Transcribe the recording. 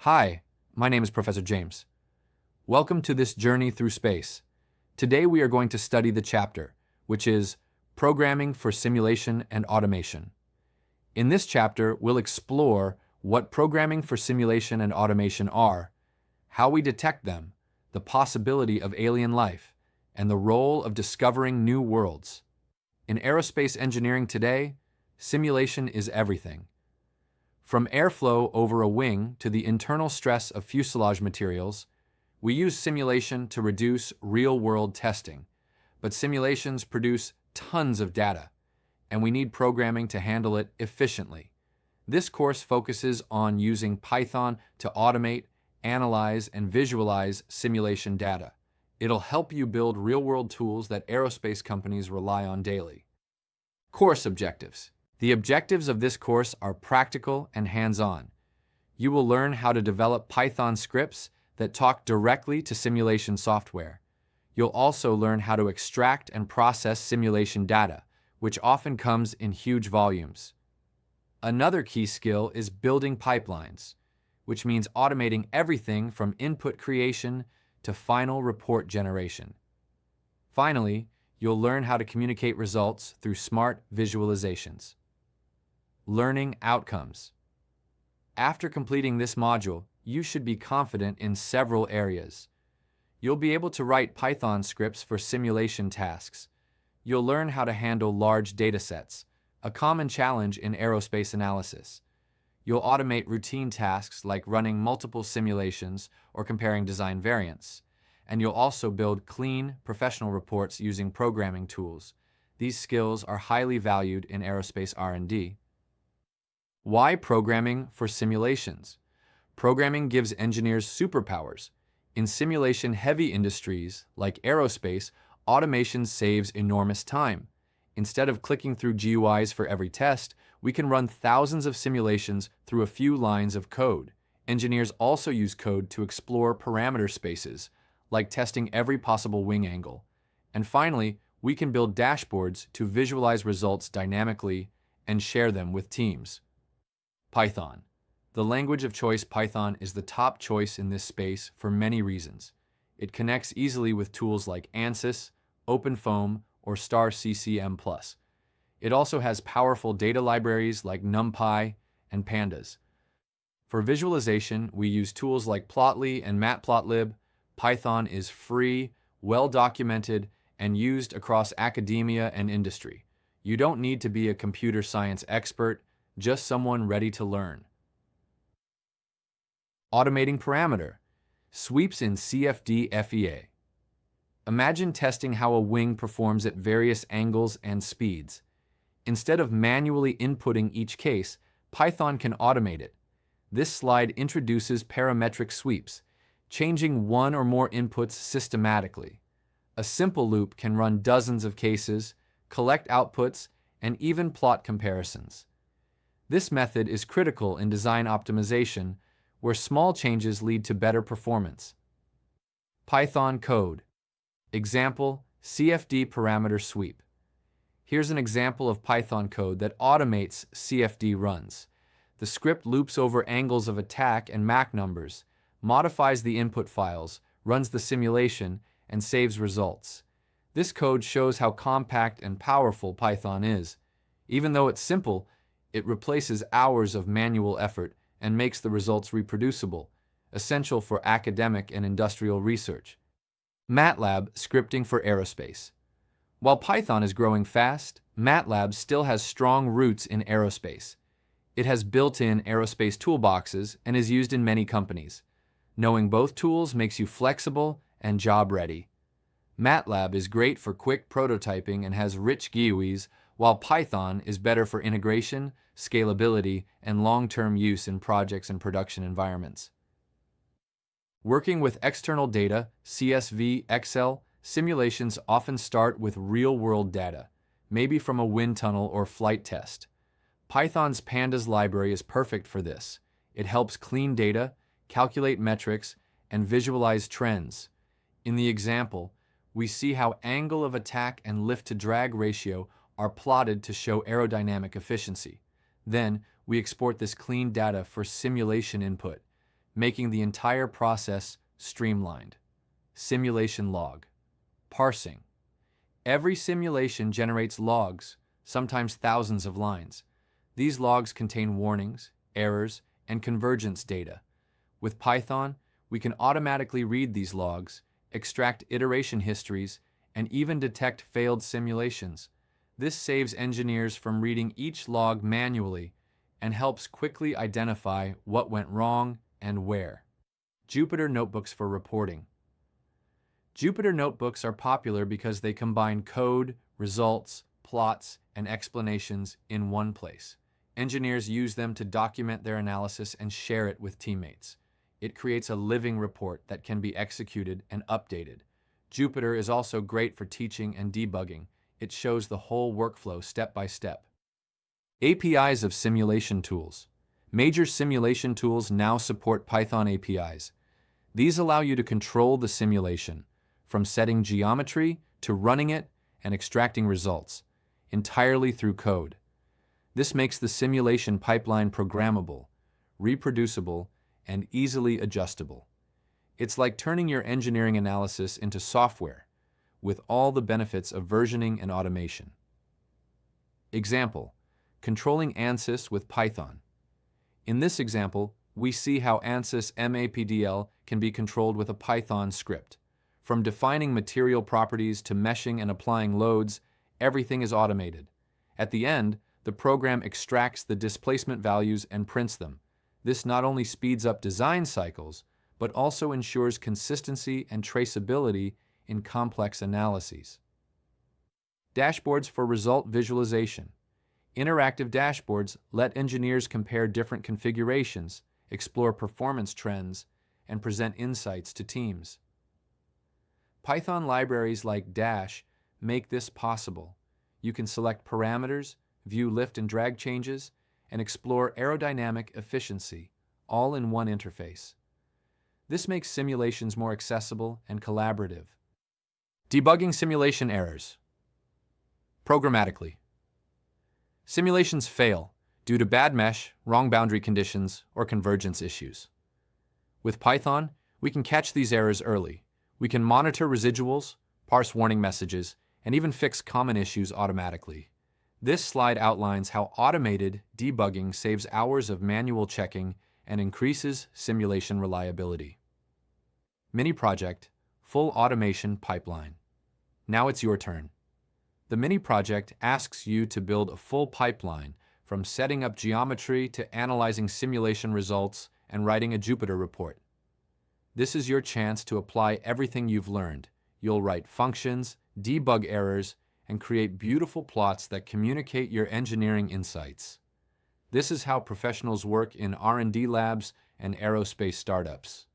Hi, my name is Professor James. Welcome to this journey through space. Today we are going to study the chapter, which is Programming for Simulation and Automation. In this chapter, we'll explore what programming for simulation and automation are, how we detect them, the possibility of alien life, and the role of discovering new worlds. In aerospace engineering today, simulation is everything. From airflow over a wing to the internal stress of fuselage materials, we use simulation to reduce real-world testing. But simulations produce tons of data, and we need programming to handle it efficiently. This course focuses on using Python to automate, analyze, and visualize simulation data. It'll help you build real-world tools that aerospace companies rely on daily. Course objectives. The objectives of this course are practical and hands-on. You will learn how to develop Python scripts that talk directly to simulation software. You'll also learn how to extract and process simulation data, which often comes in huge volumes. Another key skill is building pipelines, which means automating everything from input creation to final report generation. Finally, you'll learn how to communicate results through smart visualizations. Learning outcomes. After completing this module, you should be confident in several areas. You'll be able to write Python scripts for simulation tasks. You'll learn how to handle large datasets, a common challenge in aerospace analysis. You'll automate routine tasks like running multiple simulations or comparing design variants. And you'll also build clean, professional reports using programming tools. These skills are highly valued in aerospace R&D. Why programming for simulations? Programming gives engineers superpowers. In simulation-heavy industries like aerospace, automation saves enormous time. Instead of clicking through GUIs for every test, we can run thousands of simulations through a few lines of code. Engineers also use code to explore parameter spaces, like testing every possible wing angle. And finally, we can build dashboards to visualize results dynamically and share them with teams. Python. The language of choice Python is the top choice in this space for many reasons. It connects easily with tools like ANSYS, OpenFOAM, or StarCCM+. It also has powerful data libraries like NumPy and Pandas. For visualization, we use tools like Plotly and Matplotlib. Python is free, well-documented, and used across academia and industry. You don't need to be a computer science expert, just someone ready to learn. Automating parameter. Sweeps in CFD FEA. Imagine testing how a wing performs at various angles and speeds. Instead of manually inputting each case, Python can automate it. This slide introduces parametric sweeps, changing one or more inputs systematically. A simple loop can run dozens of cases, collect outputs, and even plot comparisons. This method is critical in design optimization, where small changes lead to better performance. Python code. Example, CFD parameter sweep. Here's an example of Python code that automates CFD runs. The script loops over angles of attack and Mach numbers, modifies the input files, runs the simulation, and saves results. This code shows how compact and powerful Python is. Even though it's simple, it replaces hours of manual effort and makes the results reproducible, essential for academic and industrial research. MATLAB scripting for aerospace. While Python is growing fast, MATLAB still has strong roots in aerospace. It has built-in aerospace toolboxes and is used in many companies. Knowing both tools makes you flexible and job-ready. MATLAB is great for quick prototyping and has rich GUIs, while Python is better for integration, scalability, and long-term use in projects and production environments. Working with external data, CSV, Excel, simulations often start with real-world data, maybe from a wind tunnel or flight test. Python's Pandas library is perfect for this. It helps clean data, calculate metrics, and visualize trends. In the example, we see how angle of attack and lift-to-drag ratio are plotted to show aerodynamic efficiency. Then, we export this clean data for simulation input. making the entire process streamlined. Simulation log. Parsing. Every simulation generates logs, sometimes thousands of lines. These logs contain warnings, errors, and convergence data. With Python, we can automatically read these logs, extract iteration histories, and even detect failed simulations. This saves engineers from reading each log manually and helps quickly identify what went wrong and where. Jupyter Notebooks for reporting. Jupyter Notebooks are popular because they combine code, results, plots, and explanations in one place. Engineers use them to document their analysis and share it with teammates. It creates a living report that can be executed and updated. Jupyter is also great for teaching and debugging. It shows the whole workflow step by step. APIs of simulation tools. Major simulation tools now support Python APIs. These allow you to control the simulation, from setting geometry to running it and extracting results, entirely through code. This makes the simulation pipeline programmable, reproducible, and easily adjustable. It's like turning your engineering analysis into software, with all the benefits of versioning and automation. Example: controlling ANSYS with Python. In this example, we see how ANSYS MAPDL can be controlled with a Python script. From defining material properties to meshing and applying loads, everything is automated. At the end, the program extracts the displacement values and prints them. This not only speeds up design cycles, but also ensures consistency and traceability in complex analyses. Dashboards for result visualization. Interactive dashboards let engineers compare different configurations, explore performance trends, and present insights to teams. Python libraries like Dash make this possible. You can select parameters, view lift and drag changes, and explore aerodynamic efficiency, all in one interface. This makes simulations more accessible and collaborative. Debugging simulation errors. Programmatically. Simulations fail due to bad mesh, wrong boundary conditions, or convergence issues. With Python, we can catch these errors early. We can monitor residuals, parse warning messages, and even fix common issues automatically. This slide outlines how automated debugging saves hours of manual checking and increases simulation reliability. Mini project, full automation pipeline. Now it's your turn. The mini project asks you to build a full pipeline from setting up geometry to analyzing simulation results and writing a Jupyter report. This is your chance to apply everything you've learned. You'll write functions, debug errors, and create beautiful plots that communicate your engineering insights. This is how professionals work in R&D labs and aerospace startups.